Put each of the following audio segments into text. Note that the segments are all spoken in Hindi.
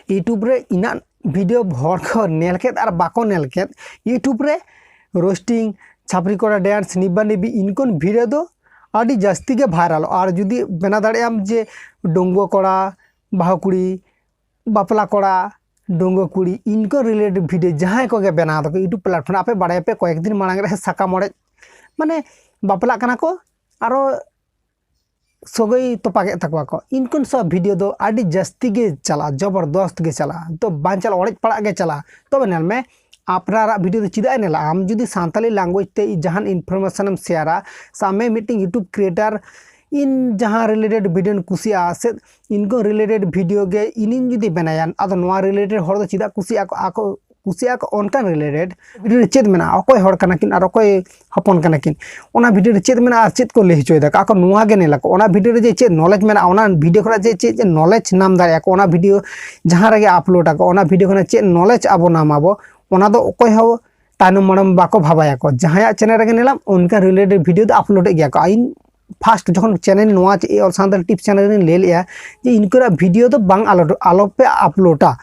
यूट्यूब रे इना वीडियो हर को नेलकेत और बाको नेलकेत यूट्यूब रे रोस्टिंग छापरी कोड़ा डांस निब्बा निब्बी इनकोन वीडियो दो आदि जास्ती के भाइरल और जुदी बना दाड़ेयाम जे डोंगो कोड़ा बाहु कुड़ी बापला कोड़ा डोंगो कुड़ी इनको रिलेटेड वीडियो जहाँ को बना दो यूट्यूब प्लेटफॉर्म आपे बड़े पे कয়েক दिन मांग रहे साका मोड़े माने बापला कना को आरो सगई तोपागे तकवा को इनकुन सब वीडियो दो आदि जास्ती के चला जबरदस्त के चला तो बांचल ओड़े पड़ा के चला तो नेल में आपनारा वीडियो तो चिदा नेला आम जुदी सांताली लैंग्वेज ते जहां इनफॉरमेशन हम शेयरा सामे मीटिंग यूट्यूब क्रिएटर इन जहाँ रिलेटेड वीडियो कुसिया से इनको रिलेटेड वीडियो के इन जुदी बनाया अद नोआ रिलेटेड हर दो चिदा कुसिया को आको कुसिया को ऑनकान रिलेटेड वीडियो चेत में अकोय हर कना किन और अकोय हपन कना किन ओना वीडियो चेत में चेत को लई होय दा आको नोआ गे नेला को ओना वीडियो जे चेत नॉलेज में ओना वीडियो खरा जे चेत नॉलेज नाम दाया को ओना वीडियो जहाँ रे अपलोड आको ओना वीडियो खना चेत नॉलेज आबो नाम आबो ओना दो अकोय हो तानम मणम बाको भाबाया को जहाँ चैनल रे नेलाम उनका रिलेटेड वीडियो अपलोड गया को आइन फास्ट जखन चैनल नोआ ऑल सांताल टिप्स चैनल ले लिया जे इनका वीडियो तो बांग आलो पे अपलोडा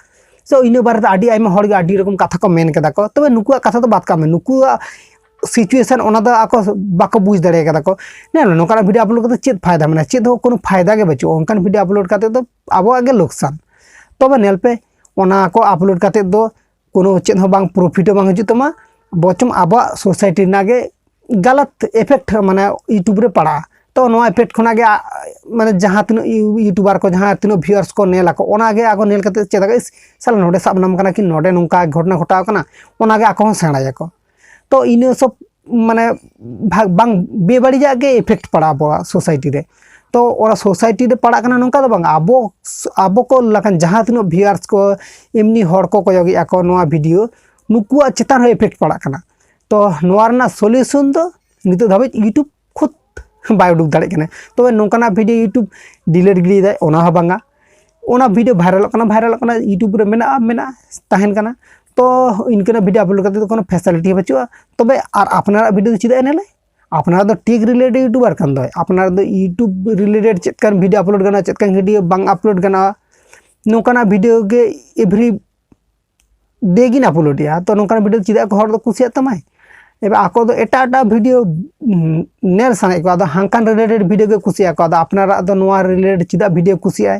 सो इन बारे आड़ी आइमा हर गे आड़ी रकम कथा को मेन कदा को तबे नुकुआ कथा तो बात का में नुकुआ सिचुएशन ओना दा आको बाको बुझ दाड़े कदा को ने नोकाना वीडियो अपलोड करते चेत फायदा माने चेत हो कोनो फायदा के बचो ओनकान वीडियो अपलोड करते तो आबो आगे नुकसान तबे नेल पे ओना को अपलोड करते दो कोनो चेत हो बांग प्रॉफिट बांग हजु तमा बचम आबो सोसाइटी नागे गलत इफेक्ट माने यूट्यूब रे पड़ा तो नो इफेक्ट खना गे माने जहाँ तीन यूट्यूबर को जहाँ तीन व्यूअर्स को नेला को ओनागे आको नेल कते चेदा साल नोडे सब नाम कना कि नोडे नोंका घटना घटाव कना ओनागे आको सेणाया को तो इन सब माने बांग बेबाड़िया गे इफेक्ट पड़ा बो सोसाइटी रे तो ओरा सोसाइटी रे पड़ा कना नोंका दो बांग आबो आबो को लखन जहाँ तीन व्यूअर्स को एमनी हर को कोयोगी आको नोआ वीडियो नुकुआ चेतान इफेक्ट पड़ा कना तो नोआ रना सॉल्यूशन दो नितो धाबे यूट्यूब खुद बाय उडुक दाड़े कने तो नोंकाना वीडियो यूट्यूब डिलीट गिरी दाय ओना ह बांगा ओना वीडियो वायरल कना यूट्यूब रे मेना ताहेन कना तो इनकना वीडियो अपलोड करते तो कोनो फैसिलिटी बचुआ तबे आर अपनारा वीडियो चिदा नेले अपनारा दो टेक रिलेटेड यूट्यूबर कान दो अपनारा दो यूट्यूब रिलेटेड चेत कान वीडियो अपलोड करना चेत कान वीडियो बांग अपलोड करना नोंकाना वीडियो के एवरी डे गिन अपलोड या तो नोंकाना वीडियो चिदा को हर दो कुसिया तमाय एबे आको दो एटा वीडियो नेल साने को हांकान रिलेटेड वीडियो के कुसिया को अपनारा दो नोआ रिलेटेड चिदा वीडियो कुसिया